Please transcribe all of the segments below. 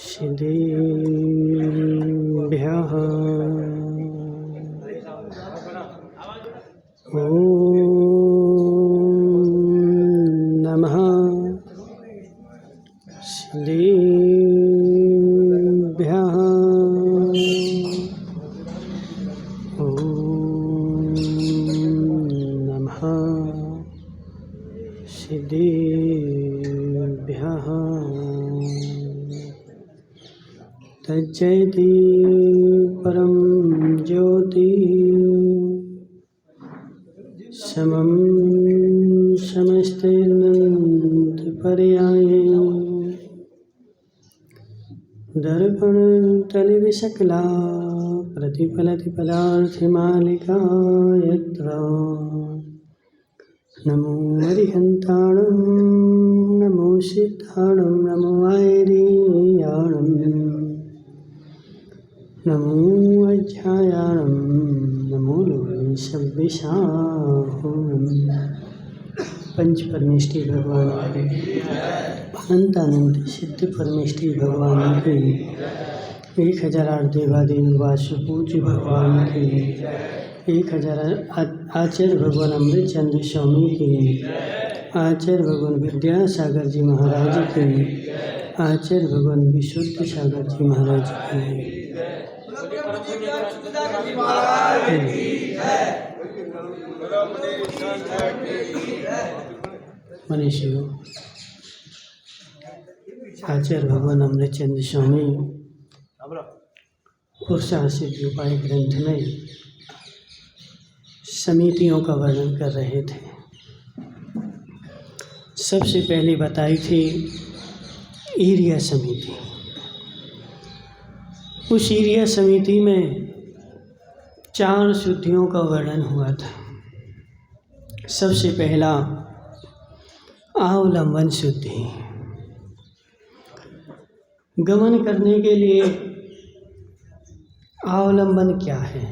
सिद्धेभ्यः नमः सिद्धेभ्यः नमः सिद्धेभ्यः तज्जयति परं ज्योति समं समस्तैर्नन्तपर्याये दर्पणतलिविशकला प्रतिफलति पदार्थमालिका यत्र नमो अरिहन्ताणं नमो सिद्धाणं नमो आयर्याणं नमो अध्यायाणं नमो लोकेशव्यसाहम्। पंच परमेष्टि भगवान के अनंतानंद सिद्ध परमेष्टि भगवान के 1008 देवादेव वासुपूज्य भगवान के 1000 आचार्य भगवान अमृतचंद स्वामी के आचार्य भगवान विद्यासागर जी महाराज के आचार्य भगवान विशुद्ध सागर जी महाराज के मनीषियों आचार्य भगवान अमृतचंद स्वामी पुरुषासिद्ध उपाय ग्रंथ में समितियों का वर्णन कर रहे थे। सबसे पहले बताई थी ईर्या समिति। उस ईर्या समिति में 4 शुद्धियों का वर्णन हुआ था। सबसे पहला अवलंबन शुद्धि। गमन करने के लिए अवलंबन क्या है,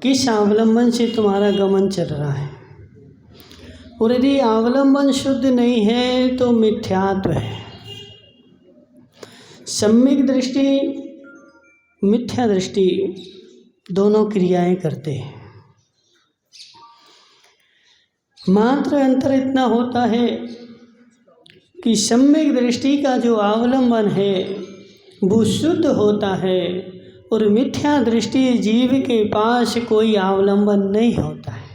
किस अवलंबन से तुम्हारा गमन चल रहा है। और यदि अवलंबन शुद्ध नहीं है तो मिथ्यात्व है। सम्यक दृष्टि मिथ्या दृष्टि दोनों क्रियाएं करते हैं। मात्र अंतर इतना होता है कि सम्यक दृष्टि का जो अवलंबन है वो शुद्ध होता है और मिथ्या दृष्टि जीव के पास कोई अवलंबन नहीं होता है।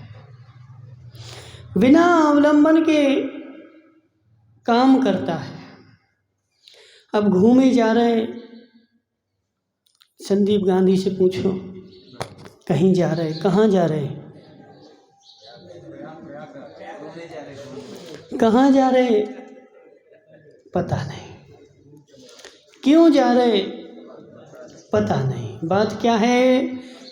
बिना अवलंबन के काम करता है। अब घूमे जा रहे, संदीप गांधी से पूछो कहीं जा रहे, कहाँ जा रहे, कहाँ जा रहे पता नहीं, क्यों जा रहे पता नहीं। बात क्या है,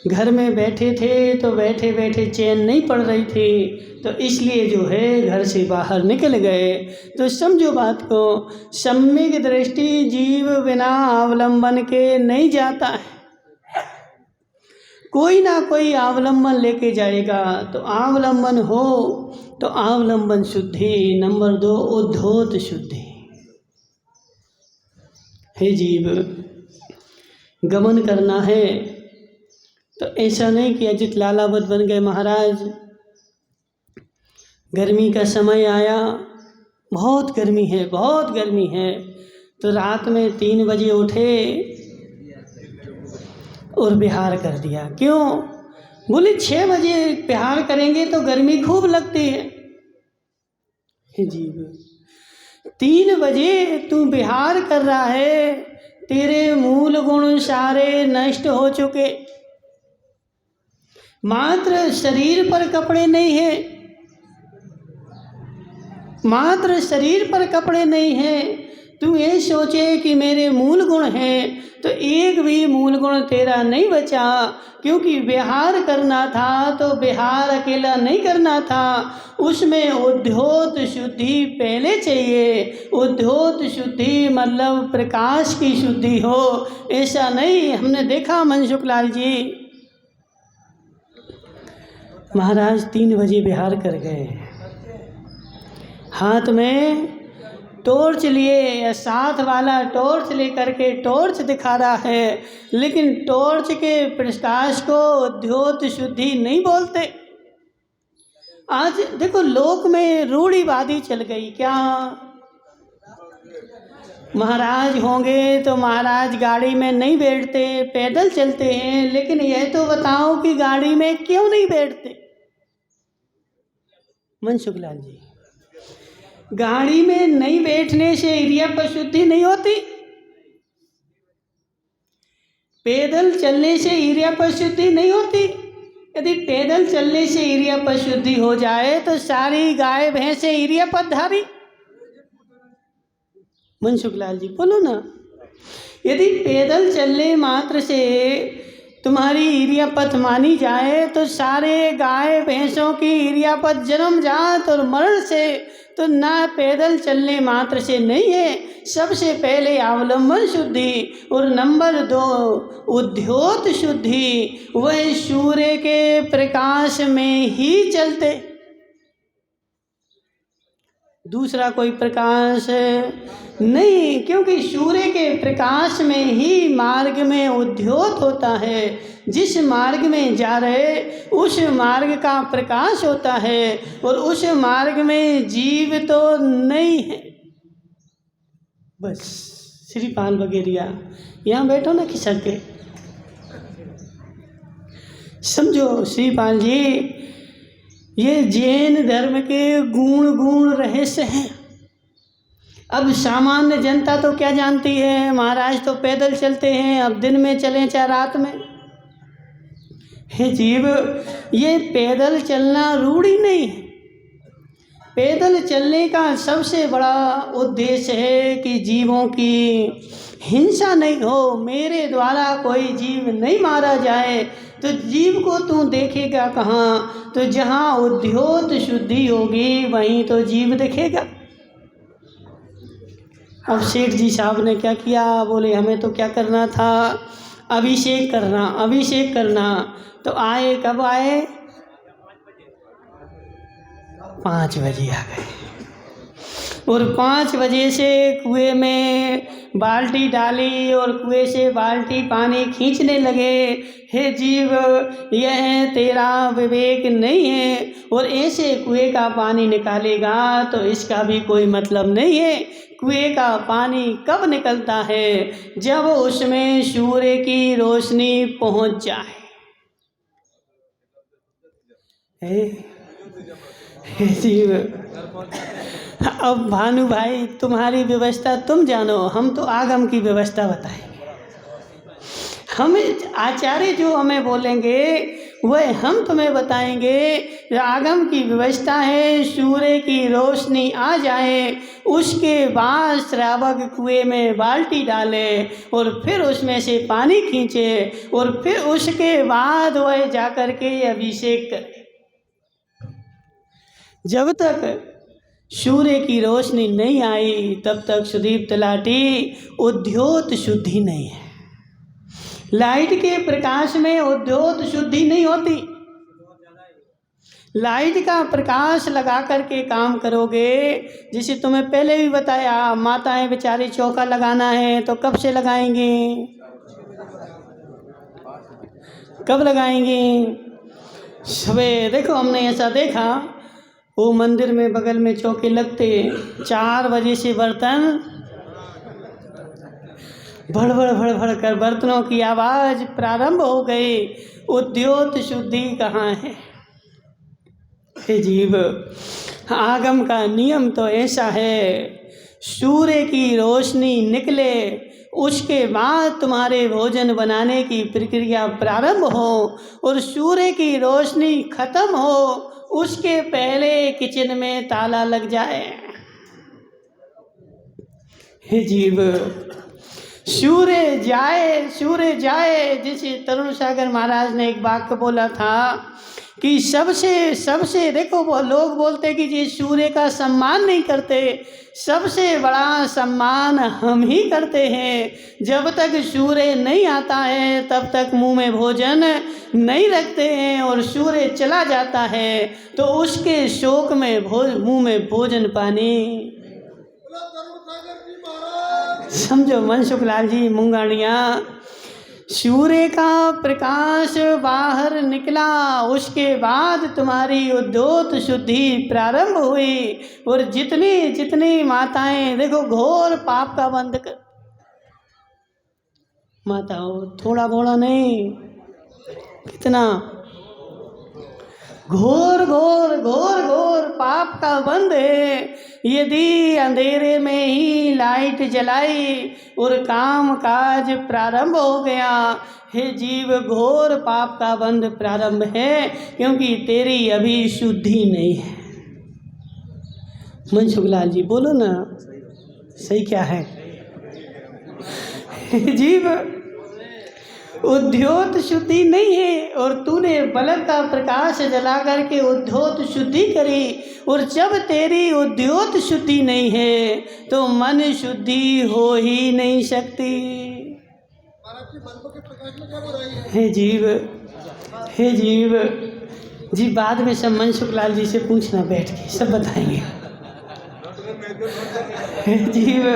घर में बैठे थे तो बैठे बैठे चैन नहीं पड़ रही थी तो इसलिए जो है घर से बाहर निकल गए। तो समझो बात को, सम्यक दृष्टि जीव बिना अवलंबन के नहीं जाता है। कोई ना कोई अवलंबन लेके जाएगा। तो अवलंबन हो तो अवलंबन शुद्धि। नंबर 2 उद्धोत शुद्धि। हे जीव, गमन करना है तो ऐसा नहीं कि अजित लालावत बन गए महाराज। गर्मी का समय आया, बहुत गर्मी है, बहुत गर्मी है, तो रात में 3 बजे उठे और बिहार कर दिया। क्यों? बोले 6 बजे बिहार करेंगे तो गर्मी खूब लगती है। हे जीव, 3 बजे तू बिहार कर रहा है, तेरे मूल गुण सारे नष्ट हो चुके। मात्र शरीर पर कपड़े नहीं है, मात्र शरीर पर कपड़े नहीं हैं। तू ये सोचे कि मेरे मूल गुण हैं तो एक भी मूल गुण तेरा नहीं बचा क्योंकि विहार करना था तो विहार अकेला नहीं करना था, उसमें उद्योत शुद्धि पहले चाहिए। उद्योत शुद्धि मतलब प्रकाश की शुद्धि हो, ऐसा नहीं। हमने देखा मनसुख लाल जी महाराज 3 बजे विहार कर गए, हाथ में टॉर्च लिए या साथ वाला टॉर्च लेकर के टॉर्च दिखा रहा है, लेकिन टॉर्च के प्रकाश को उद्योत शुद्धि नहीं बोलते। आज देखो लोक में रूढ़िवादी चल गई। क्या महाराज होंगे तो महाराज गाड़ी में नहीं बैठते, पैदल चलते हैं, लेकिन यह तो बताओ कि गाड़ी में क्यों नहीं बैठते मनसुख लाल जी? गाड़ी में नहीं बैठने से इंद्रिय पर शुद्धि नहीं होती, पैदल चलने से इंद्रिय पर शुद्धि नहीं होती। यदि पैदल चलने से इंद्रिय पर शुद्धि हो जाए तो सारी गाय भैंसे इंद्रिय पर धारी। मनसुख लाल जी बोलो ना, यदि पैदल चलने मात्र से तुम्हारी इरियापत मानी जाए तो सारे गाय भैंसों की इरियापत जन्म जात और मरण से तो ना पैदल चलने मात्र से नहीं है। सबसे पहले अवलंबन शुद्धि और नंबर 2 उद्योत शुद्धि। वह सूर्य के प्रकाश में ही चलते, दूसरा कोई प्रकाश नहीं, क्योंकि सूर्य के प्रकाश में ही मार्ग में उद्योत होता है। जिस मार्ग में जा रहे उस मार्ग का प्रकाश होता है और उस मार्ग में जीव तो नहीं है। बस श्रीपाल वगैरह यहाँ बैठो ना खिसक के, समझो श्रीपाल जी ये जैन धर्म के गुण रहस्य हैं। अब सामान्य जनता तो क्या जानती है, महाराज तो पैदल चलते हैं, अब दिन में चलें चाहे रात में। हे जीव, ये पैदल चलना रूढ़ी नहीं है। पैदल चलने का सबसे बड़ा उद्देश्य है कि जीवों की हिंसा नहीं हो, मेरे द्वारा कोई जीव नहीं मारा जाए। तो जीव को तू देखेगा कहाँ? तो जहाँ उद्योत शुद्धि होगी वहीं तो जीव दिखेगा। अब सेठ जी साहब ने क्या किया, बोले हमें तो क्या करना था, अभिषेक करना, अभिषेक करना। तो आए, कब आए? 5 बजे आ गए और 5 बजे से कुएं में बाल्टी डाली और कुएं से बाल्टी पानी खींचने लगे। हे जीव, यह तेरा विवेक नहीं है और ऐसे कुएं का पानी निकालेगा तो इसका भी कोई मतलब नहीं है। कुएं का पानी कब निकलता है? जब उसमें सूर्य की रोशनी पहुंच जाए। हे जीव, अब भानु भाई तुम्हारी व्यवस्था तुम जानो, हम तो आगम की व्यवस्था बताएंगे। हमें आचार्य जो हमें बोलेंगे वह हम तुम्हें बताएंगे। आगम की व्यवस्था है सूर्य की रोशनी आ जाए, उसके बाद श्रावक कुएं में बाल्टी डाले और फिर उसमें से पानी खींचे और फिर उसके बाद वह जाकर के अभिषेक करे। जब तक सूर्य की रोशनी नहीं आई तब तक सुदीप तलाटी उद्योत शुद्धि नहीं है। लाइट के प्रकाश में उद्योत शुद्धि नहीं होती। लाइट का प्रकाश लगा करके काम करोगे, जिसे तुम्हें पहले भी बताया, माताएं बेचारी चौका लगाना है तो कब से लगाएंगी? कब लगाएंगी? सुबह। देखो हमने ऐसा देखा, वो मंदिर में बगल में चौके लगते, 4 बजे से बर्तन भड़बड़ भड़बड़ कर बर्तनों की आवाज़ प्रारंभ हो गई। उद्योत शुद्धि कहाँ है? हे जीव, आगम का नियम तो ऐसा है, सूर्य की रोशनी निकले उसके बाद तुम्हारे भोजन बनाने की प्रक्रिया प्रारंभ हो और सूर्य की रोशनी खत्म हो उसके पहले किचन में ताला लग जाए। हे जीव, सूर्य जाए। जैसे तरुण सागर महाराज ने एक वाक्य बोला था कि सबसे देखो, वो लोग बोलते कि जी सूर्य का सम्मान नहीं करते, सबसे बड़ा सम्मान हम ही करते हैं। जब तक सूर्य नहीं आता है तब तक मुंह में भोजन नहीं रखते हैं, और सूर्य चला जाता है तो उसके शोक में मुंह में भोजन पानी। समझो मनसुख लाल जी मुंगानिया, सूर्य का प्रकाश बाहर निकला, उसके बाद तुम्हारी उद्योत शुद्धि प्रारंभ हुई। और जितनी माताएं देखो घोर पाप का बंध कर, माताओं थोड़ा बोला नहीं, कितना घोर पाप का बंध है। यदि अंधेरे में ही लाइट जलाई और काम काज प्रारंभ हो गया, हे जीव घोर पाप का बंध प्रारंभ है, क्योंकि तेरी अभी शुद्धि नहीं है। मनसुख लाल जी बोलो ना, सही क्या है? जीव उद्योत शुद्धि नहीं है, और तूने बल्ब का प्रकाश जला करके उद्योत शुद्धि करी, और जब तेरी उद्योत शुद्धि नहीं है तो मन शुद्धि हो ही नहीं सकती। हे जीव जी, बाद में सब मनसुख लाल जी से पूछना बैठ के, सब बताएंगे। हे जीव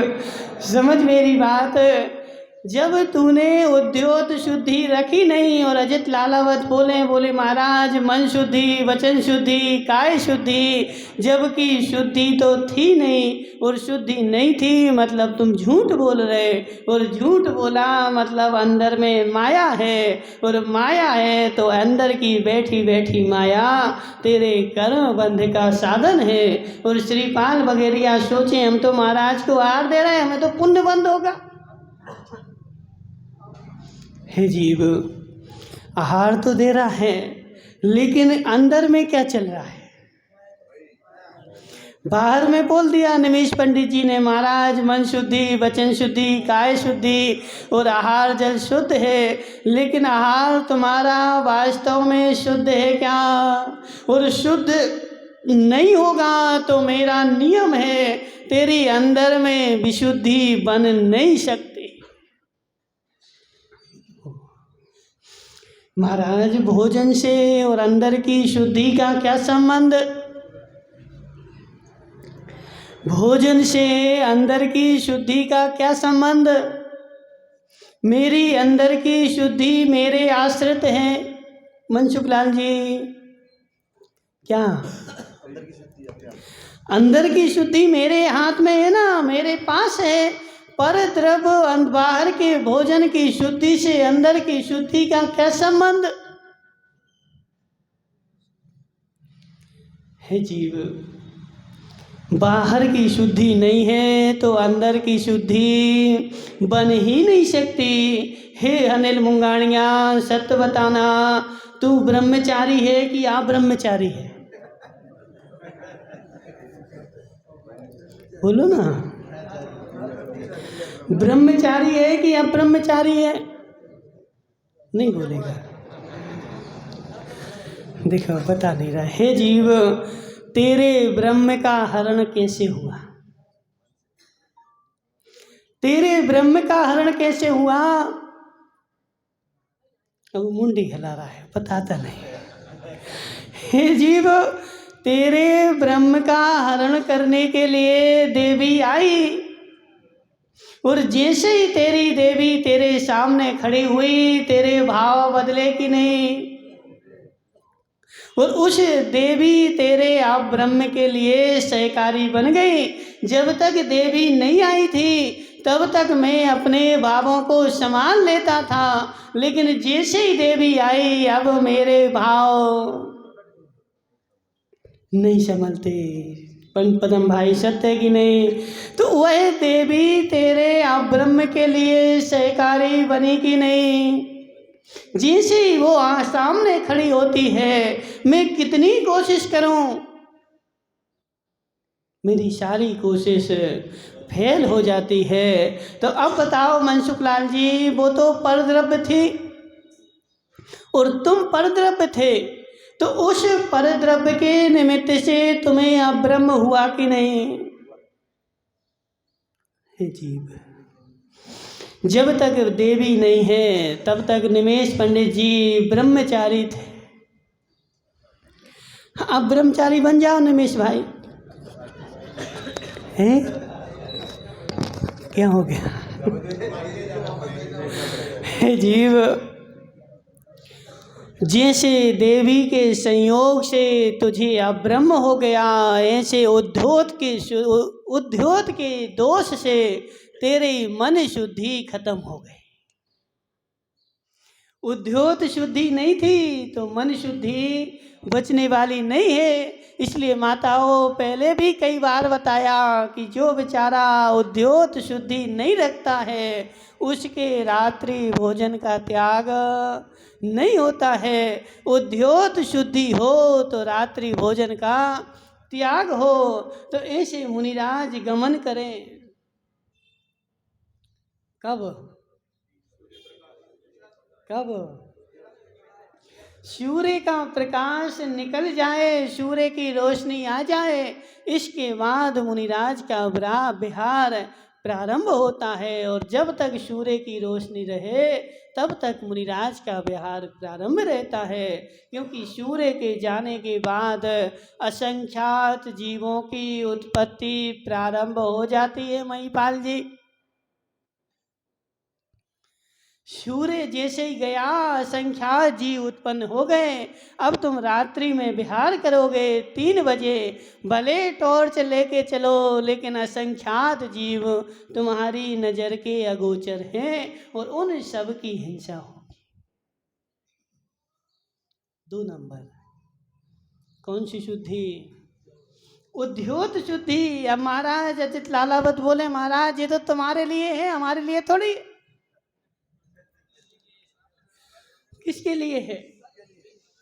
समझ मेरी बात, जब तूने उद्योत शुद्धि रखी नहीं, और अजित लालावत बोले महाराज मन शुद्धि, वचन शुद्धि, काय शुद्धि, जबकि शुद्धि तो थी नहीं, और शुद्धि नहीं थी मतलब तुम झूठ बोल रहे, और झूठ बोला मतलब अंदर में माया है, और माया है तो अंदर की बैठी बैठी माया तेरे कर्म बंध का साधन है। और श्रीपाल बगेरिया सोचे हम तो महाराज को आहार दे रहे हैं, हमें तो पुण्य बंद होगा। हे जीव आहार तो दे रहा है, लेकिन अंदर में क्या चल रहा है? बाहर में बोल दिया निमिष पंडित जी ने, महाराज मन शुद्धि, वचन शुद्धि, काय शुद्धि और आहार जल शुद्ध है, लेकिन आहार तुम्हारा वास्तव में शुद्ध है क्या? और शुद्ध नहीं होगा तो मेरा नियम है, तेरी अंदर में विशुद्धि बन नहीं सकती। महाराज भोजन से और अंदर की शुद्धि का क्या संबंध? भोजन से अंदर की शुद्धि का क्या संबंध? मेरी अंदर की शुद्धि मेरे आश्रित है। मनसुख लाल जी क्या अंदर की शुद्धि मेरे हाथ में है ना, मेरे पास है, पर द्रव्य बाहर के भोजन की शुद्धि से अंदर की शुद्धि का क्या संबंध है? जीव बाहर की शुद्धि नहीं है तो अंदर की शुद्धि बन ही नहीं सकती। हे अनिल मुंगानिया सत्य बताना, तू ब्रह्मचारी है कि अब्रह्मचारी है? बोलो ना, ब्रह्मचारी है कि अब्रह्मचारी है? नहीं बोलेगा, देखो बता नहीं रहा। हे जीव तेरे ब्रह्म का हरण कैसे हुआ? तेरे ब्रह्म का हरण कैसे हुआ? अब मुंडी हिला रहा है, बताता नहीं। हे जीव तेरे ब्रह्म का हरण करने के लिए देवी आई, और जैसे ही तेरी देवी तेरे सामने खड़ी हुई तेरे भाव बदले कि नहीं? और उस देवी तेरे आप ब्रह्म के लिए सहकारी बन गई। जब तक देवी नहीं आई थी तब तक मैं अपने भावों को संभाल लेता था, लेकिन जैसे ही देवी आई अब मेरे भाव नहीं संभलते। पदम भाई सत्य है कि नहीं? तो वह देवी तेरे आप ब्रह्म के लिए सहकारी बनी कि नहीं? जैसे ही वो सामने खड़ी होती है, मैं कितनी कोशिश करूं, मेरी सारी कोशिश फेल हो जाती है। तो अब बताओ मनसुखलाल जी, वो तो परद्रव्य थी और तुम परद्रव्य थे, तो उस परद्रव्य के निमित्त से तुम्हें अब्रह्म हुआ कि नहीं? हे जीव, जब तक देवी नहीं है तब तक निमेश पंडित जी ब्रह्मचारी थे। अब ब्रह्मचारी बन जाओ निमेश भाई। हैं? क्या हो गया? हे जीव, जैसे देवी के संयोग से तुझे अब्रह्म हो गया, ऐसे उद्योत के दोष से तेरी मन शुद्धि खत्म हो गई। उद्योत शुद्धि नहीं थी तो मन शुद्धि बचने वाली नहीं है। इसलिए माताओं, पहले भी कई बार बताया कि जो बेचारा उद्योत शुद्धि नहीं रखता है उसके रात्रि भोजन का त्याग नहीं होता है। उद्योत शुद्धि हो तो रात्रि भोजन का त्याग हो। तो ऐसे मुनिराज गमन करें। कब? कब? सूर्य का प्रकाश निकल जाए, सूर्य की रोशनी आ जाए, इसके बाद मुनिराज का विहार प्रारंभ होता है। और जब तक सूर्य की रोशनी रहे तब तक मुनिराज का विहार प्रारंभ रहता है, क्योंकि सूर्य के जाने के बाद असंख्यात जीवों की उत्पत्ति प्रारंभ हो जाती है। महिपाल जी, सूर्य जैसे ही गया असंख्यात जीव उत्पन्न हो गए। अब तुम रात्रि में विहार करोगे 3 बजे, भले टॉर्च लेके चलो, लेकिन असंख्यात जीव तुम्हारी नज़र के अगोचर हैं और उन सब की हिंसा होगी। 2 नंबर, कौन सी शुद्धि? उद्योत शुद्धि। अब महाराज अजित लालावत बोले, महाराज ये तो तुम्हारे लिए है, हमारे लिए थोड़ी। किसके लिए है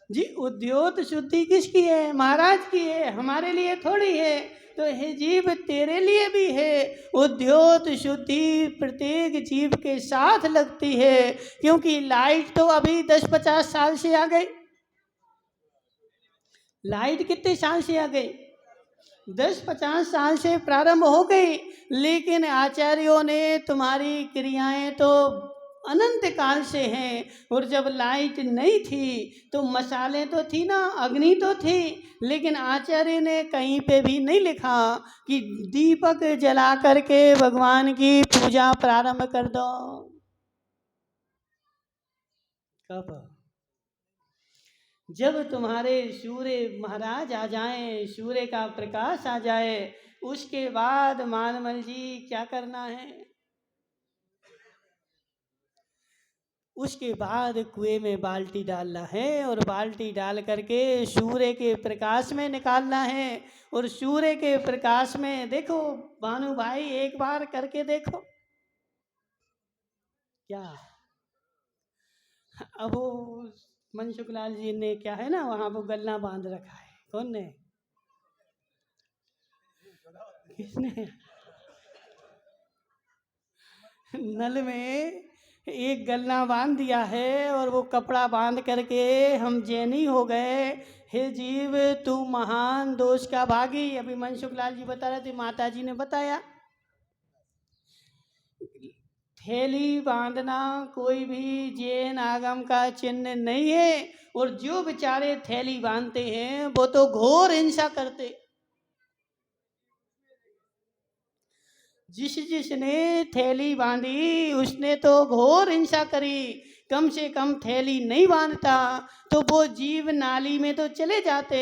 जी? उद्योत शुद्धि किसकी है? महाराज की है, हमारे लिए थोड़ी है। तो हे जीव, तेरे लिए भी है। उद्योत शुद्धि प्रत्येक जीव के साथ लगती है, क्योंकि लाइट तो अभी 10-50 साल से आ गई। लाइट कितने साल से आ गई? 10-50 साल से प्रारंभ हो गई। लेकिन आचार्यों ने तुम्हारी क्रियाएं तो अनंत काल से हैं। और जब लाइट नहीं थी तो मसाले तो थी ना, अग्नि तो थी, लेकिन आचार्य ने कहीं पे भी नहीं लिखा कि दीपक जला करके भगवान की पूजा प्रारंभ कर दो। कब? जब तुम्हारे सूर्य महाराज आ जाएं, सूर्य का प्रकाश आ जाए, उसके बाद मानमल जी क्या करना है? उसके बाद कुएं में बाल्टी डालना है और बाल्टी डाल करके सूर्य के प्रकाश में निकालना है। और सूर्य के प्रकाश में देखो भानु भाई, एक बार करके देखो। क्या? अब वो मनसुखलाल जी ने क्या है ना, वहां वो गल्ला बांध रखा है। कौन ने? किसने? नल में एक गलना बांध दिया है और वो कपड़ा बांध करके हम जैनी हो गए। हे जीव, तू महान दोष का भागी। अभी मनसुखलाल जी बता रहे थे, माता जी ने बताया, थैली बांधना कोई भी जैन आगम का चिन्ह नहीं है। और जो बेचारे थैली बांधते हैं वो तो घोर हिंसा करते। जिसने थैली बांधी उसने तो घोर हिंसा करी। कम से कम थैली नहीं बांधता तो वो जीव नाली में तो चले जाते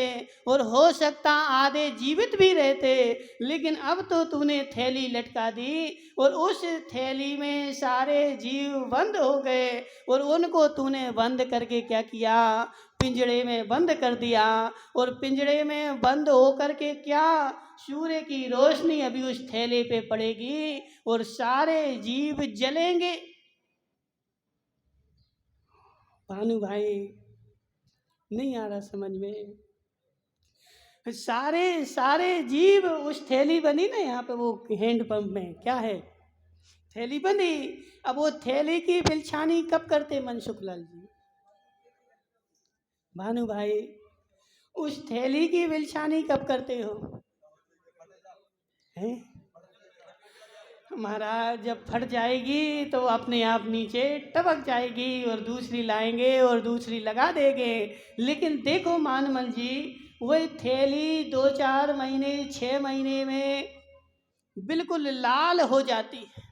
और हो सकता आधे जीवित भी रहते। लेकिन अब तो तूने थैली लटका दी और उस थैली में सारे जीव बंद हो गए। और उनको तूने बंद करके क्या किया? पिंजड़े में बंद कर दिया। और पिंजड़े में बंद होकर के क्या? सूर्य की रोशनी अभी उस थैले पे पड़ेगी और सारे जीव जलेंगे। भानु भाई, नहीं आ रहा समझ में? सारे सारे जीव उस थैली बनी ना, यहाँ पे वो हैंड पंप में क्या है, थैली बनी। अब वो थैली की बिलछानी कब करते मनसुख लाल जी, भानु भाई, उस थैली की बिलछानी कब करते हो हैं? महाराज जब फट जाएगी तो अपने आप नीचे टपक जाएगी और दूसरी लाएंगे और दूसरी लगा देंगे। लेकिन देखो मानमल जी, वही थैली 2-4 महीने 6 महीने में बिल्कुल लाल हो जाती है,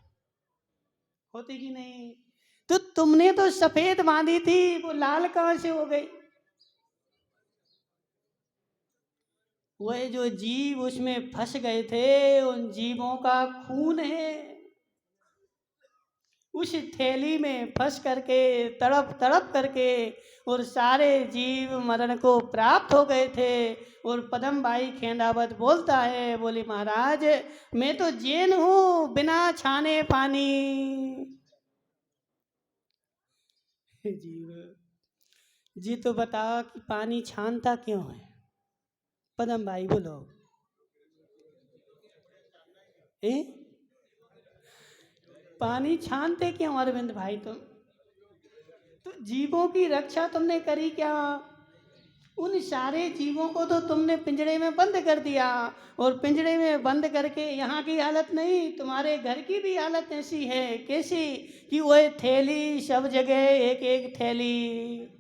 होती कि नहीं? तो तुमने तो सफेद बांधी थी, वो लाल कहां से हो गई? वह जो जीव उसमें फंस गए थे, उन जीवों का खून है, उस थैली में फंस करके तड़प तड़प करके और सारे जीव मरण को प्राप्त हो गए थे। और पदम भाई खेंदावत बोलता है, बोले महाराज मैं तो जैन हूँ बिना छाने पानी। जीव जी तो बता कि पानी छानता क्यों है? पदम भाई बोलो। ए? पानी छानते क्यों अरविंद भाई तुम? तो जीवों की रक्षा तुमने करी क्या? उन सारे जीवों को तो तुमने पिंजड़े में बंद कर दिया, और पिंजड़े में बंद करके यहाँ की हालत नहीं, तुम्हारे घर की भी हालत ऐसी है। कैसी? कि वह थैली सब जगह एक एक थैली,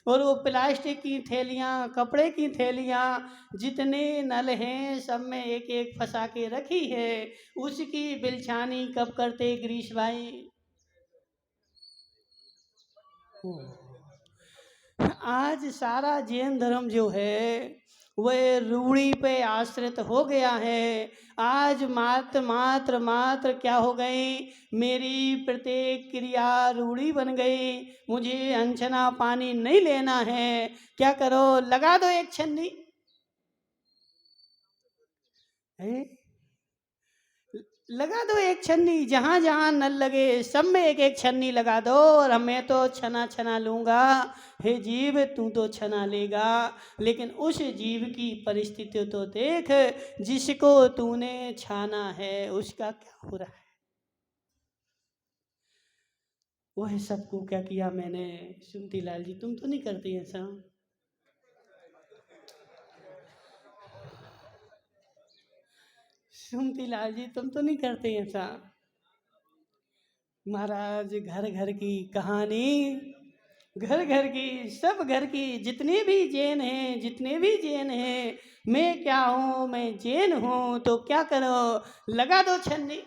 और वो प्लास्टिक की थैलियाँ, कपड़े की थैलियाँ, जितने नल हैं सब में एक एक फंसा के रखी है। उसकी बिलछानी कब करते गिरीश भाई? आज सारा जैन धर्म जो है वह रूढ़ी पे आश्रित हो गया है। आज मात्र मात्र मात्र क्या हो गई, मेरी प्रत्येक क्रिया रूढ़ी बन गई, मुझे अनछना पानी नहीं लेना है। क्या करो, लगा दो एक छन्नी है? लगा दो एक छन्नी, जहां जहां नल लगे सब में एक एक छन्नी लगा दो, और हमें तो छना छना लूंगा। हे जीव तू तो छना लेगा, लेकिन उस जीव की परिस्थिति तो देख जिसको तूने छाना है उसका क्या हो रहा है। वह सबको क्या किया मैंने? सुमती लाल जी तुम तो नहीं करती ऐसा? सुमती लाल जी तुम तो नहीं करते ऐसा? महाराज घर घर की कहानी, घर घर की, सब घर की, जितने भी जैन हैं, जितने भी जैन हैं, मैं क्या हूँ, मैं जैन हूँ, तो क्या करो, लगा दो छन्नी,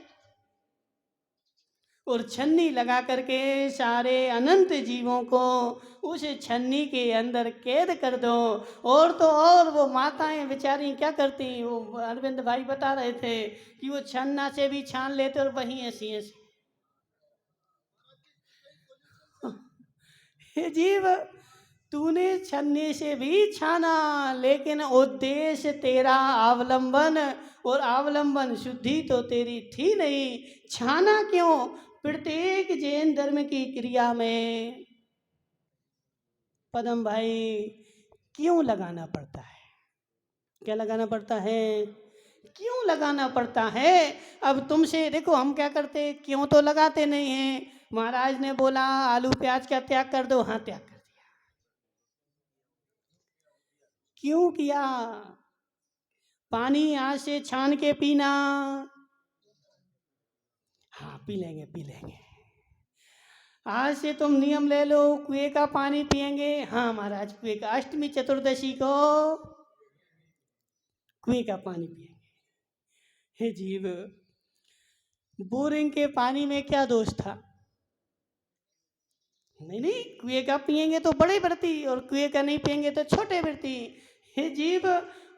और छन्नी लगा करके सारे अनंत जीवों को उस छन्नी के अंदर कैद कर दो। और तो और वो माताएं बेचारी क्या करती, वो अरविंद भाई बता रहे थे कि वो छन्ना से भी छान लेते और वहीं ऐसी ऐसी। हे जीव तूने छन्नी से भी छाना, लेकिन उद्देश्य तेरा अवलंबन, और अवलंबन शुद्धि तो तेरी थी नहीं। छाना क्यों? प्रत्येक जैन धर्म की क्रिया में पदम भाई क्यों लगाना पड़ता है? क्या लगाना पड़ता है? क्यों लगाना पड़ता है? अब तुमसे देखो हम क्या करते, क्यों तो लगाते नहीं हैं। महाराज ने बोला आलू प्याज का त्याग कर दो, हाँ त्याग कर दिया। क्यों किया? पानी आज से छान के पीना, हाँ पी लेंगे पी लेंगे। आज से तुम नियम ले लो, कुएं का पानी पिएंगे, हाँ महाराज कुएं का, अष्टमी चतुर्दशी को कुएं का पानी पिएंगे। हे जीव बोरिंग के पानी में क्या दोष था? नहीं नहीं, कुएं का पिएंगे तो बड़े व्रती, और कुएं का नहीं पिएंगे तो छोटे व्रती। हे जीव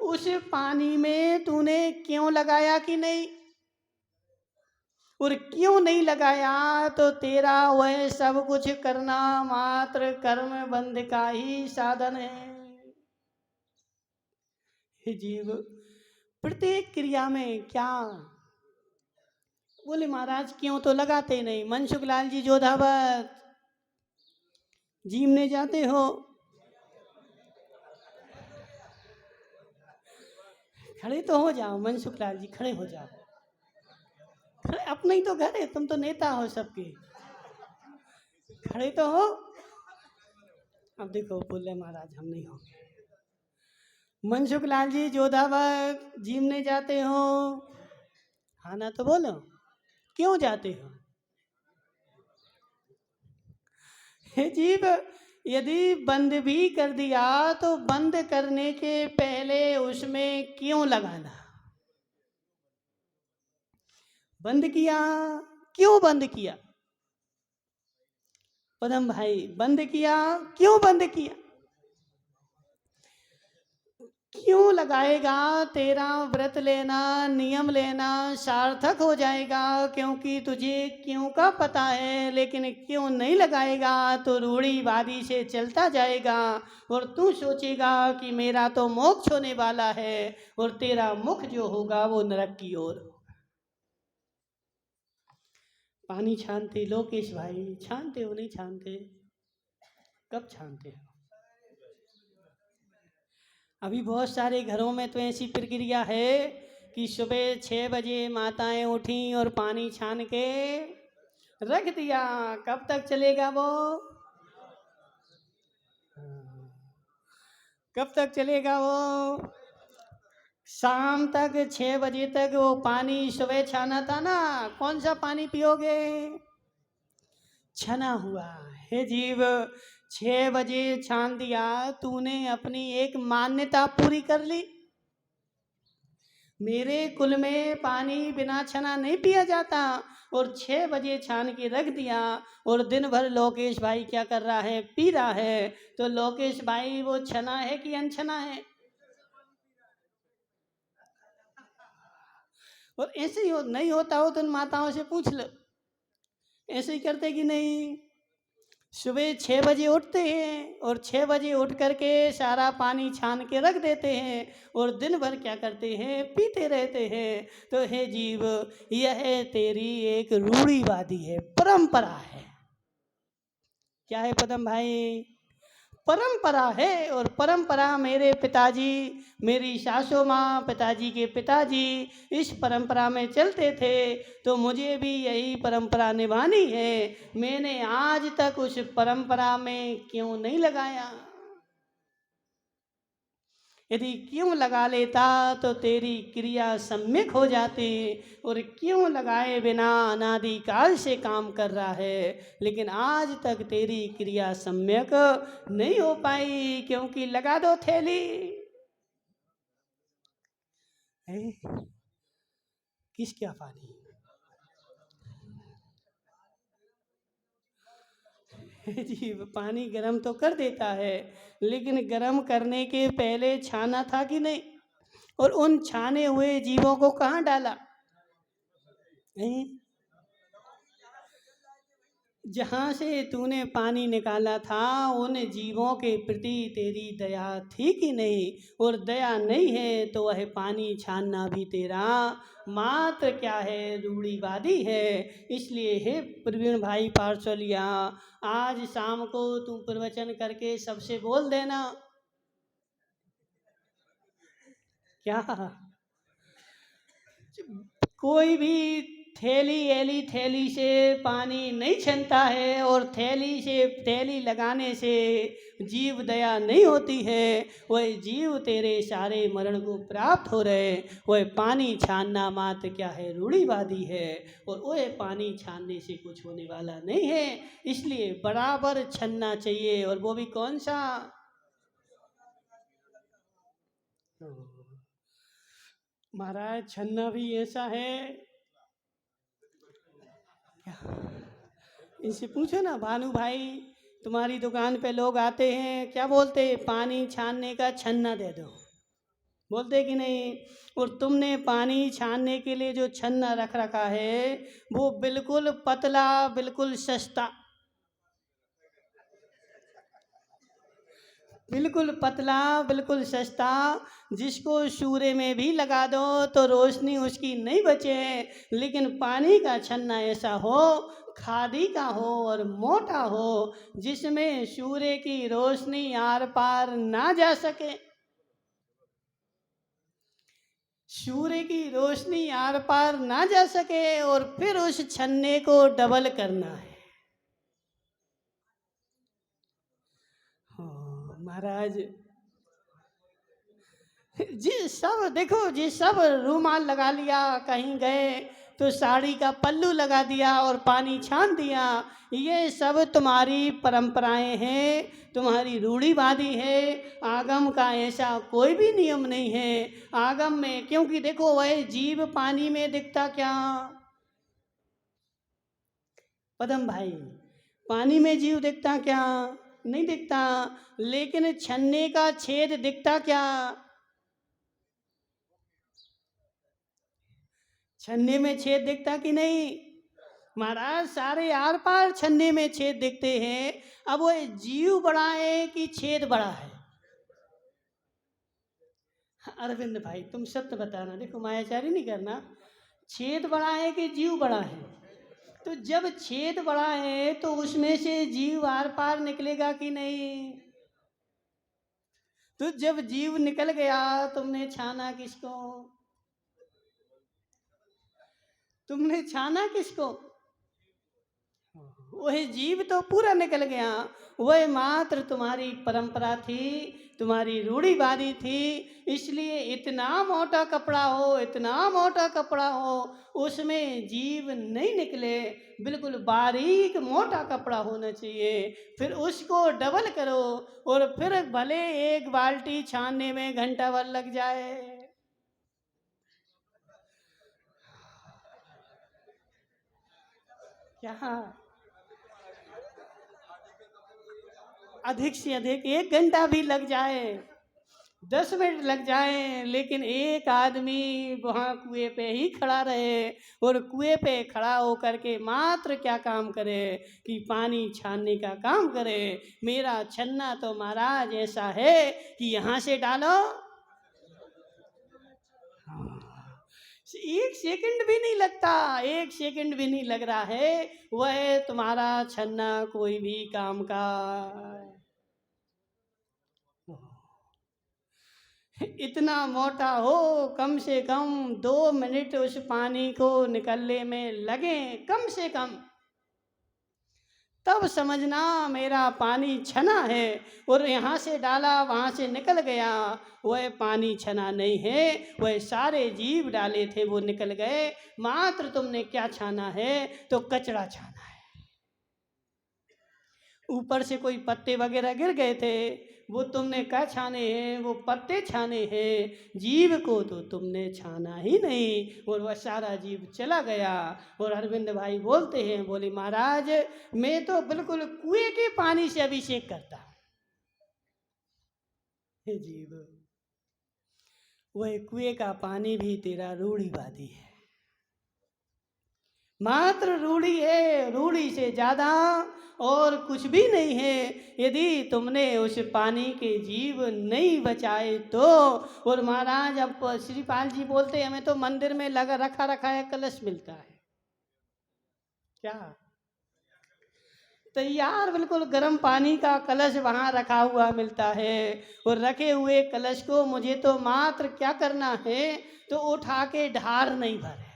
उस पानी में तूने क्यों लगाया कि नहीं? और क्यों नहीं लगाया? तो तेरा वह सब कुछ करना मात्र कर्म बंध का ही साधन है। हे जीव प्रत्येक क्रिया में क्या? बोले महाराज क्यों तो लगाते नहीं। मनसुख लाल जी जोधावत जीमने जाते हो? खड़े तो हो जाओ मनसुख लाल जी, खड़े हो जाओ। खड़े, अपना ही तो घर है, तुम तो नेता हो सबके, खड़े तो हो। अब देखो बोले महाराज हम नहीं होंगे। मनसुख लाल जी जोधाबाग जिमने जाते हो? हाँ ना तो बोलो, क्यों जाते हो? हे जीव, यदि बंद भी कर दिया तो बंद करने के पहले उसमें क्यों लगाना? बंद किया, क्यों बंद किया? पदम भाई, बंद किया, क्यों बंद किया? क्यों लगाएगा? तेरा व्रत लेना, नियम लेना सार्थक हो जाएगा, क्योंकि तुझे क्यों का पता है। लेकिन क्यों नहीं लगाएगा तो रूढ़िवादी से चलता जाएगा और तू सोचेगा कि मेरा तो मोक्ष होने वाला है, और तेरा मुख जो होगा वो नरक की ओर होगा। पानी छानते लोकेश भाई, छानते हो नहीं छानते? कब छानते हो? अभी बहुत सारे घरों में तो ऐसी प्रक्रिया है कि सुबह 6 बजे माताएं उठी और पानी छान के रख दिया। कब तक चलेगा वो? कब तक चलेगा वो? शाम तक 6 बजे तक वो पानी सुबह छाना था ना, कौन सा पानी पियोगे? छना हुआ। हे जीव, 6 बजे छान दिया, तूने अपनी एक मान्यता पूरी कर ली। मेरे कुल में पानी बिना छना नहीं पिया जाता, और 6 बजे छान के रख दिया, और दिन भर लोकेश भाई क्या कर रहा है? पी रहा है। तो लोकेश भाई वो छना है कि अनछना है? और ऐसे ही नहीं होता हो तो उन माताओं से पूछ लो, ऐसे ही करते कि नहीं? सुबह 6 बजे उठते हैं और 6 बजे उठ करके सारा पानी छान के रख देते हैं, और दिन भर क्या करते हैं? पीते रहते हैं। तो हे जीव, यह तेरी एक रूढ़िवादी है, परंपरा है। क्या है पदम भाई? परंपरा है। और परंपरा मेरे पिताजी, मेरी सासू माँ, पिताजी के पिताजी इस परंपरा में चलते थे, तो मुझे भी यही परंपरा निभानी है। मैंने आज तक उस परंपरा में क्यों नहीं लगाया? यदि क्यों लगा लेता तो तेरी क्रिया सम्यक हो जाती, और क्यों लगाए बिना अनादिकाल से काम कर रहा है, लेकिन आज तक तेरी क्रिया सम्यक नहीं हो पाई, क्योंकि लगा दो थैली। किस क्या पानी? जी, पानी गर्म तो कर देता है, लेकिन गर्म करने के पहले छाना था कि नहीं? और उन छाने हुए जीवों को कहाँ डाला? जहाँ से तूने पानी निकाला था उन जीवों के प्रति तेरी दया थी कि नहीं? और दया नहीं है तो वह पानी छानना भी तेरा मात्र क्या है? रूढ़िवादी है। इसलिए हे प्रवीण भाई पार्सलिया, आज शाम को तू प्रवचन करके सबसे बोल देना। क्या? कोई भी थैली से पानी नहीं छनता है, और थैली लगाने से जीव दया नहीं होती है। वह जीव तेरे सारे मरण को प्राप्त हो रहे, वह पानी छानना मात्र क्या है? रूढ़िवादी है, और वह पानी छानने से कुछ होने वाला नहीं है। इसलिए बराबर छनना चाहिए, और वो भी कौन सा? महाराज छन्ना भी ऐसा है। इनसे पूछो ना, भानु भाई तुम्हारी दुकान पे लोग आते हैं, क्या बोलते हैं? पानी छानने का छन्ना दे दो, बोलते कि नहीं? और तुमने पानी छानने के लिए जो छन्ना रख रखा है वो बिल्कुल पतला, बिल्कुल सस्ता, बिल्कुल पतला, बिल्कुल सस्ता, जिसको सूर्य में भी लगा दो तो रोशनी उसकी नहीं बचे। लेकिन पानी का छन्ना ऐसा हो, खादी का हो और मोटा हो, जिसमें सूर्य की रोशनी आर पार ना जा सके। सूर्य की रोशनी आर पार ना जा सके और फिर उस छन्ने को डबल करना है। महाराज जी सब देखो जी, सब रूमाल लगा लिया, कहीं गए तो साड़ी का पल्लू लगा दिया और पानी छान दिया। ये सब तुम्हारी परंपराएं हैं, तुम्हारी रूढ़िवादी है। आगम का ऐसा कोई भी नियम नहीं है आगम में, क्योंकि देखो वह जीव पानी में दिखता क्या पदम भाई, पानी में जीव दिखता क्या, नहीं दिखता। लेकिन छन्ने का छेद दिखता क्या, छन्ने में छेद दिखता कि नहीं। महाराज सारे आर पार छन्ने में छेद दिखते हैं। अब वो जीव बड़ा है कि छेद बड़ा है। अरविंद भाई तुम सत्य बताना, देखो मायाचारी नहीं करना। छेद बड़ा है कि जीव बड़ा है। तो जब छेद बड़ा है तो उसमें से जीव आर पार निकलेगा कि नहीं। तो जब जीव निकल गया तुमने छाना किसको, तुमने छाना किसको। वह जीव तो पूरा निकल गया। वह मात्र तुम्हारी परंपरा थी, तुम्हारी रूढ़िवादी थी। इसलिए इतना मोटा कपड़ा हो, इतना मोटा कपड़ा हो, उसमें जीव नहीं निकले। बिल्कुल बारीक मोटा कपड़ा होना चाहिए। फिर उसको डबल करो और फिर भले एक बाल्टी छानने में घंटा भर लग जाए। क्या अधिक से अधिक 1 घंटा भी लग जाए, 10 मिनट लग जाए, लेकिन एक आदमी वहाँ कुएं पे ही खड़ा रहे और कुएं पे खड़ा होकर के मात्र क्या काम करे कि पानी छानने का काम करे। मेरा छन्ना तो महाराज ऐसा है कि यहाँ से डालो, 1 सेकंड भी नहीं लगता, 1 सेकंड भी नहीं लग रहा है। वह तुम्हारा छन्ना कोई भी काम का इतना मोटा हो, कम से कम 2 मिनट उस पानी को निकलने में लगे कम से कम, तब समझना मेरा पानी छना है। और यहाँ से डाला वहाँ से निकल गया, वह पानी छना नहीं है। वह सारे जीव डाले थे वो निकल गए। मात्र तुमने क्या छाना है, तो कचरा छाना है। ऊपर से कोई पत्ते वगैरह गिर गए थे, वो तुमने क्या छाने हैं, वो पत्ते छाने हैं। जीव को तो तुमने छाना ही नहीं और वह सारा जीव चला गया। और अरविंद भाई बोलते हैं, बोले महाराज मैं तो बिल्कुल कुएं के पानी से अभिषेक करता हूँ। हे जीव, वह कुएं का पानी भी तेरा रूढ़िवादी है, मात्र रूढ़ी है, रूढ़ी से ज्यादा और कुछ भी नहीं है। यदि तुमने उस पानी के जीव नहीं बचाए तो। और महाराज अब श्रीपाल जी बोलते हैं, हमें तो मंदिर में लगा रखा है कलश मिलता है। क्या तैयार बिल्कुल गर्म पानी का कलश वहाँ रखा हुआ मिलता है। और रखे हुए कलश को मुझे तो मात्र क्या करना है, तो उठा के ढार नहीं भरे,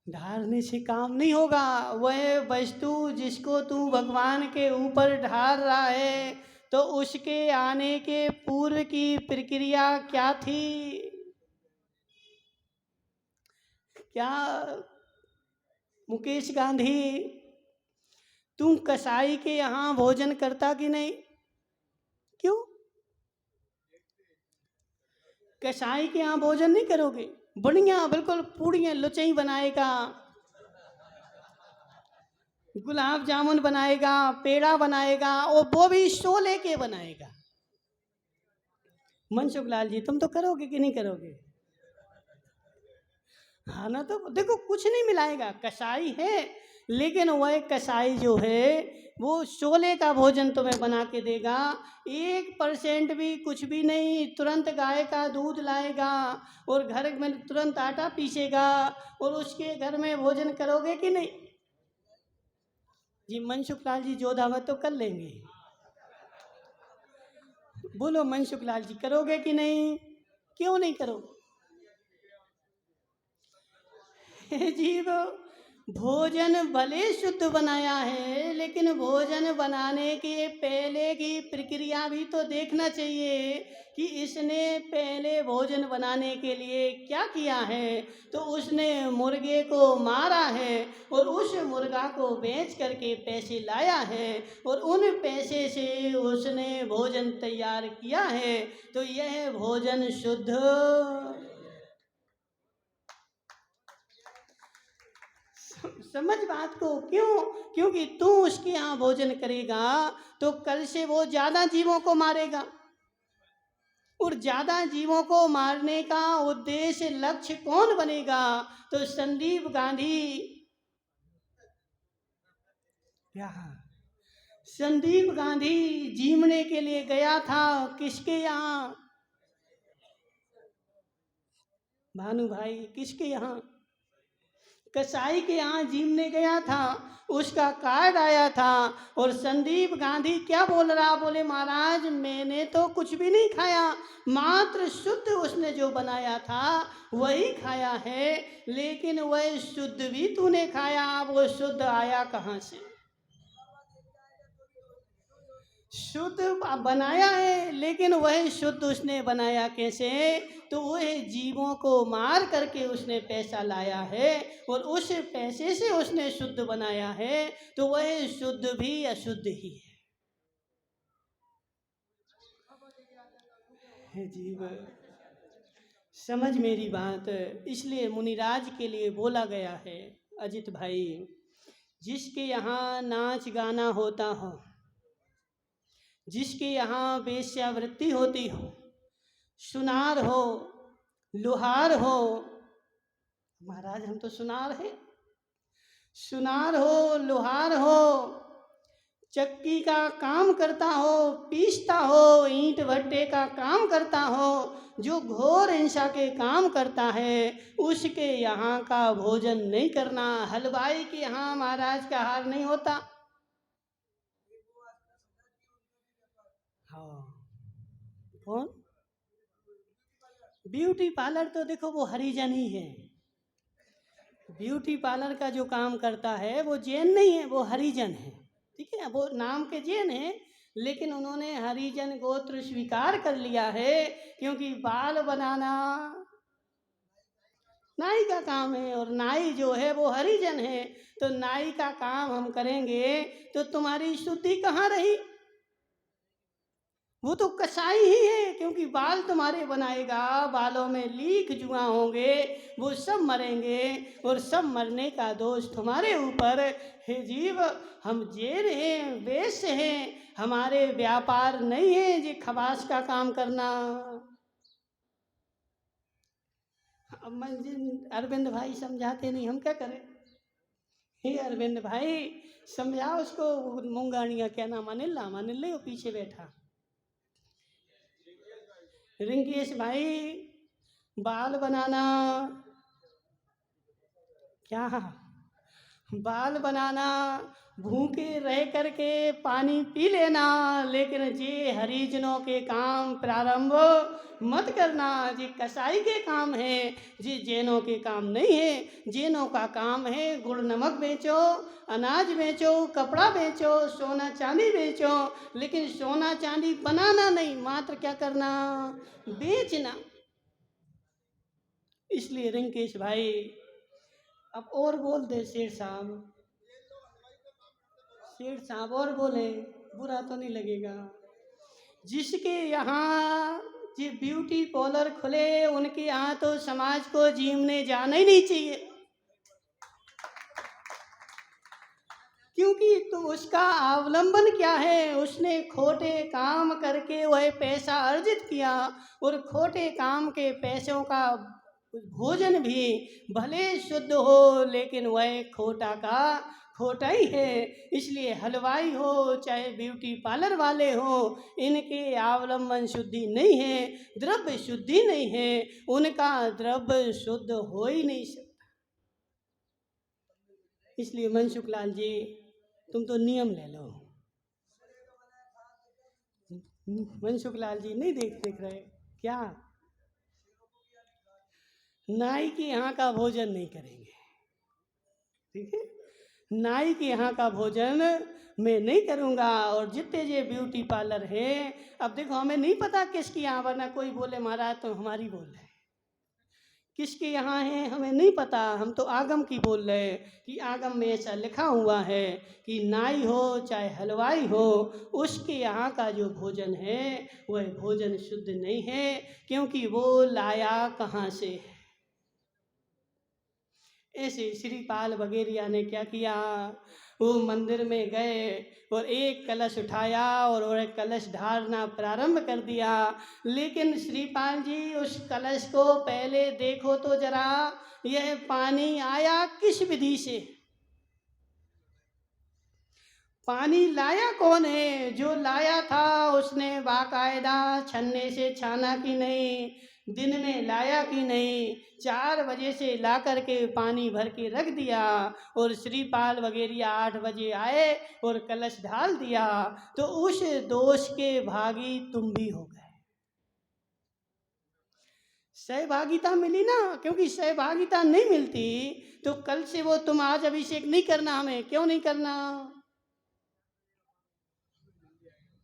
ढारने से काम नहीं होगा। वह वस्तु जिसको तू भगवान के ऊपर ढार रहा है, तो उसके आने के पूर्व की प्रक्रिया क्या थी। क्या मुकेश गांधी, तू कसाई के यहाँ भोजन करता कि नहीं, क्यों कसाई के यहाँ भोजन नहीं करोगे। बढ़िया बिल्कुल पूड़ियाँ लुचई बनाएगा, गुलाब जामुन बनाएगा, पेड़ा बनाएगा, और वो भी शोले के बनाएगा। मनसुख लाल जी तुम तो करोगे कि नहीं करोगे। हाँ ना, तो देखो कुछ नहीं मिलाएगा, कसाई है, लेकिन वह कसाई जो है वो शोले का भोजन तुम्हें बना के देगा। 1% भी कुछ भी नहीं, तुरंत गाय का दूध लाएगा और घर में तुरंत आटा पीसेगा और उसके घर में भोजन करोगे कि नहीं। जी मनसुख लाल जी जोधा में तो कर लेंगे। बोलो मनसुख लाल जी, करोगे कि नहीं? क्यों नहीं करोगे? हे जीव, भोजन भले शुद्ध बनाया है, लेकिन भोजन बनाने के पहले की प्रक्रिया भी तो देखना चाहिए कि इसने पहले भोजन बनाने के लिए क्या किया है। तो उसने मुर्गे को मारा है और उस मुर्गा को बेच करके पैसे लाया है और उन पैसे से उसने भोजन तैयार किया है। तो यह भोजन शुद्ध। समझ बात को। क्यों? क्योंकि तू उसके यहाँ भोजन करेगा तो कल से वो ज्यादा जीवों को मारेगा, और ज्यादा जीवों को मारने का उद्देश्य लक्ष्य कौन बनेगा? तो संदीप गांधी, क्या संदीप गांधी जीवने के लिए गया था किसके यहाँ? भानु भाई, किसके यहाँ? कसाई के यहाँ जीवने गया था, उसका कार्ड आया था और संदीप गांधी क्या बोल रहा? बोले महाराज मैंने तो कुछ भी नहीं खाया, मात्र शुद्ध उसने जो बनाया था वही खाया है। लेकिन वह शुद्ध भी तूने खाया, वो शुद्ध आया कहाँ से? शुद्ध बनाया है, लेकिन वह शुद्ध उसने बनाया कैसे? तो वह जीवों को मार करके उसने पैसा लाया है और उस पैसे से उसने शुद्ध बनाया है। तो वह शुद्ध भी अशुद्ध ही है जीव। समझ मेरी बात। इसलिए मुनिराज के लिए बोला गया है, अजित भाई, जिसके यहाँ नाच गाना होता हो, जिसके यहाँ वेश्यावृत्ति होती हो, सुनार हो, लोहार हो, महाराज हम तो सुनार हैं, सुनार हो, लोहार हो, चक्की का काम करता हो, पीसता हो, ईंट भट्टे का काम करता हो, जो घोर हिंसा के काम करता है, उसके यहाँ का भोजन नहीं करना। हलवाई के यहाँ महाराज का हार नहीं होता। हाँ, कौन? ब्यूटी पार्लर तो देखो वो हरिजन ही है। ब्यूटी पार्लर का जो काम करता है वो जैन नहीं है, वो हरिजन है। ठीक है, वो नाम के जैन है, लेकिन उन्होंने हरिजन गोत्र स्वीकार कर लिया है, क्योंकि बाल बनाना नाई का काम है और नाई जो है वो हरिजन है। तो नाई का काम हम करेंगे तो तुम्हारी शुद्धि कहाँ रही? वो तो कसाई ही है, क्योंकि बाल तुम्हारे बनाएगा, बालों में लीक जुआ होंगे, वो सब मरेंगे और सब मरने का दोष तुम्हारे ऊपर। हे जीव, हम जेर हैं, वेश्य हैं, हमारे व्यापार नहीं है जी खबास का काम करना। अब मंजिल अरविंद भाई समझाते नहीं, हम क्या करें? हे अरविंद भाई समझाओ उसको। मुंगानिया क्या नाम, अनिल वो पीछे बैठा रिंकेश भाई, बाल बनाना क्या? बाल बनाना, भूखे रह करके पानी पी लेना, लेकिन जी हरिजनों के काम प्रारंभ मत करना। जी कसाई के काम है, जी जैनों के काम नहीं है। जैनों का काम है गुड़ नमक बेचो, अनाज बेचो, कपड़ा बेचो, सोना चांदी बेचो, लेकिन सोना चांदी बनाना नहीं, मात्र क्या करना? बेचना। इसलिए रिंकेश भाई अब और बोल दे सेठ साहब, सेठ साहब और बोले, बुरा तो नहीं लगेगा। जिसके यहाँ जी ब्यूटी पार्लर खुले उनके यहाँ तो समाज को जीवने जाना ही नहीं चाहिए, क्योंकि तो उसका अवलंबन क्या है? उसने खोटे काम करके वह पैसा अर्जित किया और खोटे काम के पैसों का भोजन भी भले शुद्ध हो, लेकिन वह खोटा का खोटा ही है। इसलिए हलवाई हो चाहे ब्यूटी पार्लर वाले हो, इनके अवलंबन शुद्धि नहीं है, द्रव्य शुद्धि नहीं है, उनका द्रव्य शुद्ध हो ही नहीं सकता। इसलिए मनसुख लाल जी तुम तो नियम ले लो। मनसुख लाल जी नहीं देख रहे क्या? नाई के यहाँ का भोजन नहीं करेंगे, ठीक है? नाई के यहाँ का भोजन मैं नहीं करूँगा। और जितने ये ब्यूटी पार्लर है, अब देखो हमें नहीं पता किसकी यहाँ, वरना कोई बोले महाराज तो हमारी बोल रहे हैं, किसके यहाँ है हमें नहीं पता। हम तो आगम की बोल रहे हैं कि आगम में ऐसा लिखा हुआ है कि नाई हो चाहे हलवाई हो, उसके यहाँ का जो भोजन है वह भोजन शुद्ध नहीं है, क्योंकि वो लाया कहाँ से है। ऐसे श्रीपाल बगेरिया ने क्या किया, वो मंदिर में गए और एक कलश उठाया और वह कलश ढारना प्रारंभ कर दिया। लेकिन श्रीपाल जी उस कलश को पहले देखो तो जरा, यह पानी आया किस विधि से? पानी लाया कौन है? जो लाया था उसने बाकायदा छन्ने से छाना कि नहीं, दिन में लाया कि नहीं, 4 बजे से ला करके पानी भर के रख दिया और श्रीपाल वगैरह 8 बजे आए और कलश ढाल दिया, तो उस दोष के भागी तुम भी हो गए। सहभागिता मिली ना, क्योंकि सहभागिता नहीं मिलती तो कल से वो तुम आज अभिषेक नहीं करना। हमें क्यों नहीं करना?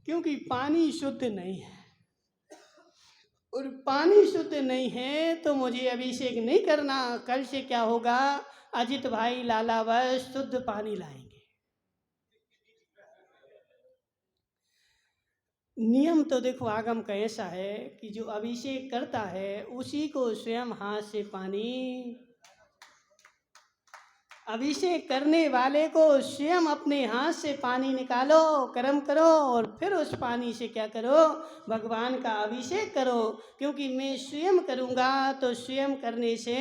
क्योंकि पानी शुद्ध नहीं है, और पानी शुद्ध नहीं है तो मुझे अभिषेक नहीं करना। कल से क्या होगा, अजित भाई लाला बस शुद्ध पानी लाएंगे। नियम तो देखो आगम का ऐसा है कि जो अभिषेक करता है उसी को स्वयं हाथ से पानी, अभिषेक करने वाले को स्वयं अपने हाथ से पानी निकालो, कर्म करो और फिर उस पानी से क्या करो, भगवान का अभिषेक करो। क्योंकि मैं स्वयं करूँगा तो स्वयं करने से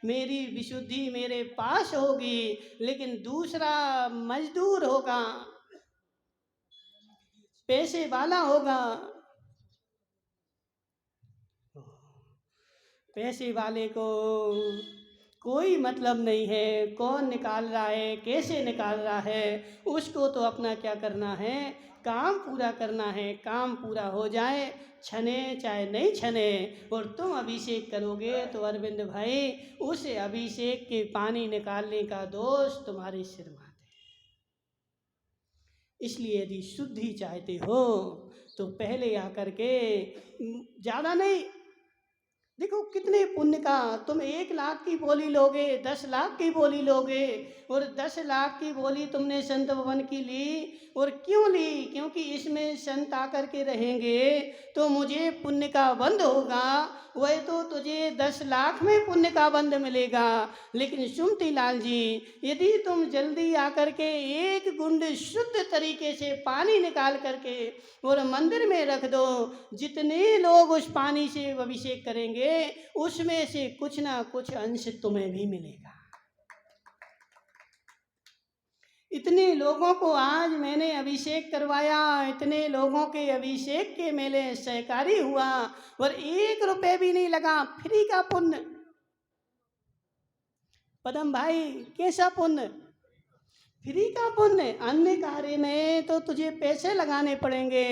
मेरी विशुद्धि मेरे पास होगी, लेकिन दूसरा मजदूर होगा, पैसे वाला होगा, पैसे वाले को कोई मतलब नहीं है कौन निकाल रहा है, कैसे निकाल रहा है, उसको तो अपना क्या करना है, काम पूरा करना है। काम पूरा हो जाए, छने चाहे नहीं छने, और तुम अभिषेक करोगे तो अरविंद भाई उस अभिषेक के पानी निकालने का दोष तुम्हारे सिर माथे। इसलिए यदि शुद्धि चाहते हो तो पहले आकर के, ज़्यादा नहीं, देखो कितने पुण्य का, तुम 1 लाख की बोली लोगे, 10 लाख की बोली लोगे, और 10 लाख की बोली तुमने संत भवन की ली। और क्यों ली? क्योंकि इसमें संत आकर के रहेंगे तो मुझे पुण्य का बंध होगा। वह तो तुझे 10 लाख में पुण्य का बंध मिलेगा, लेकिन सुमती लाल जी यदि तुम जल्दी आकर के 1 गुंड शुद्ध तरीके से पानी निकाल करके और मंदिर में रख दो, जितने लोग उस पानी से अभिषेक करेंगे उसमें से कुछ ना कुछ अंश तुम्हें भी मिलेगा। इतने लोगों को आज मैंने अभिषेक करवाया, इतने लोगों के अभिषेक के मेले सहकारी हुआ और 1 रुपए भी नहीं लगा, फ्री का पुण्य। पदम भाई कैसा पुण्य? फ्री का पुण्य। अन्य कार्य में तो तुझे पैसे लगाने पड़ेंगे,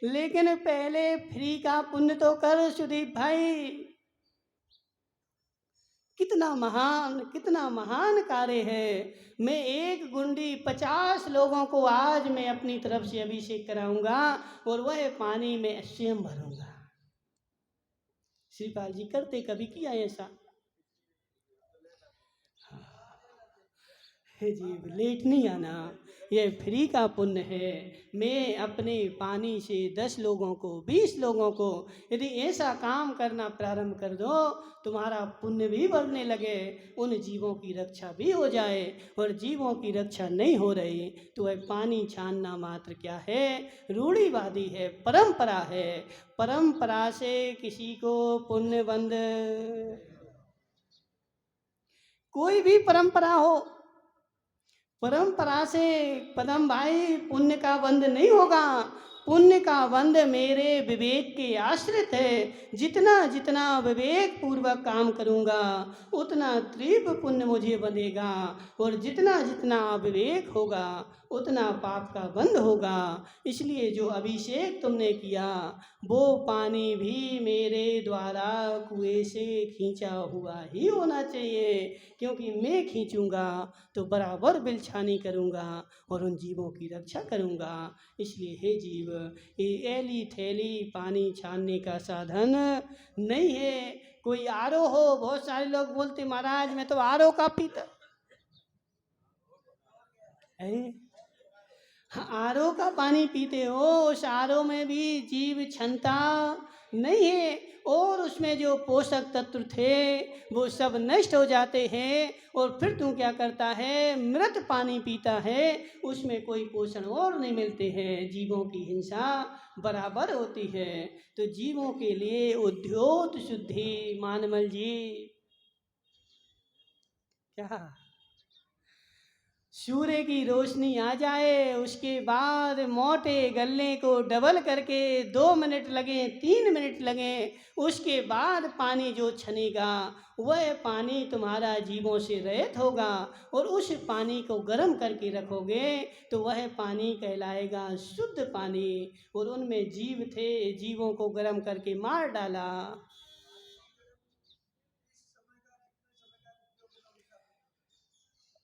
लेकिन पहले फ्री का पुण्य तो कर सुदीप भाई। कितना महान कार्य है। मैं 1 गुंडी 50 लोगों को आज मैं अपनी तरफ से अभिषेक कराऊंगा और वह पानी में स्वयं भरूंगा। श्रीपाल जी करते कभी किया ऐसा? है जी, लेट नहीं आना, यह फ्री का पुण्य है। मैं अपने पानी से 10 लोगों को 20 लोगों को यदि ऐसा काम करना प्रारंभ कर दो, तुम्हारा पुण्य भी बढ़ने लगे, उन जीवों की रक्षा भी हो जाए। और जीवों की रक्षा नहीं हो रही तो वह पानी छानना मात्र क्या है, रूढ़िवादी है, परंपरा है। परंपरा से किसी को पुण्य बंध, कोई भी परंपरा हो, परंपरा से पदम भाई पुण्य का बंध नहीं होगा। पुण्य का बंध मेरे विवेक के आश्रित है। जितना जितना विवेक पूर्वक काम करूँगा उतना तीव्र पुण्य मुझे बंधेगा, और जितना जितना विवेक होगा उतना पाप का बंध होगा। इसलिए जो अभिषेक तुमने किया वो पानी भी मेरे द्वारा कुएं से खींचा हुआ ही होना चाहिए, क्योंकि मैं खींचूंगा तो बराबर बिलछानी करूंगा और उन जीवों की रक्षा करूंगा। इसलिए हे जीव, ये ऐली थैली पानी छानने का साधन नहीं है। कोई आरो हो, बहुत सारे लोग बोलते महाराज मैं तो आरो का पीता है। आरो का पानी पीते हो, उस आरो में भी जीव क्षमता नहीं है, और उसमें जो पोषक तत्व थे वो सब नष्ट हो जाते हैं, और फिर तू क्या करता है, मृत पानी पीता है, उसमें कोई पोषण और नहीं मिलते हैं, जीवों की हिंसा बराबर होती है। तो जीवों के लिए उद्योत शुद्धि मानमल जी क्या, सूर्य की रोशनी आ जाए उसके बाद मोटे गल्ले को डबल करके 2 मिनट लगे 3 मिनट लगे, उसके बाद पानी जो छनेगा वह पानी तुम्हारा जीवों से रहित होगा, और उस पानी को गर्म करके रखोगे तो वह पानी कहलाएगा शुद्ध पानी। और उनमें जीव थे, जीवों को गर्म करके मार डाला।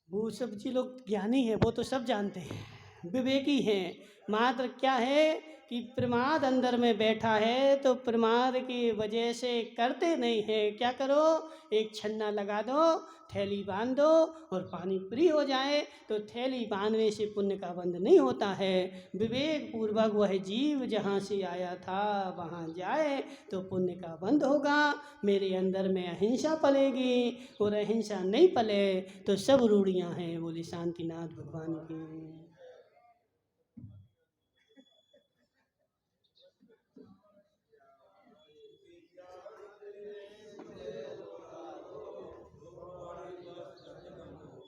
वो सब जी लोग ज्ञानी हैं, वो तो सब जानते हैं, विवेकी हैं। मात्र क्या है कि प्रमाद अंदर में बैठा है, तो प्रमाद की वजह से करते नहीं है। क्या करो, एक छन्ना लगा दो, थैली बांध दो और पानी फ्री हो जाए, तो थैली बांधने से पुण्य का बंध नहीं होता है। विवेक पूर्वक वह जीव जहाँ से आया था वहाँ जाए तो पुण्य का बंध होगा। मेरे अंदर में अहिंसा पलेगी, और अहिंसा नहीं पले तो सब रूढ़ियाँ हैं। बोले शांतिनाथ भगवान की।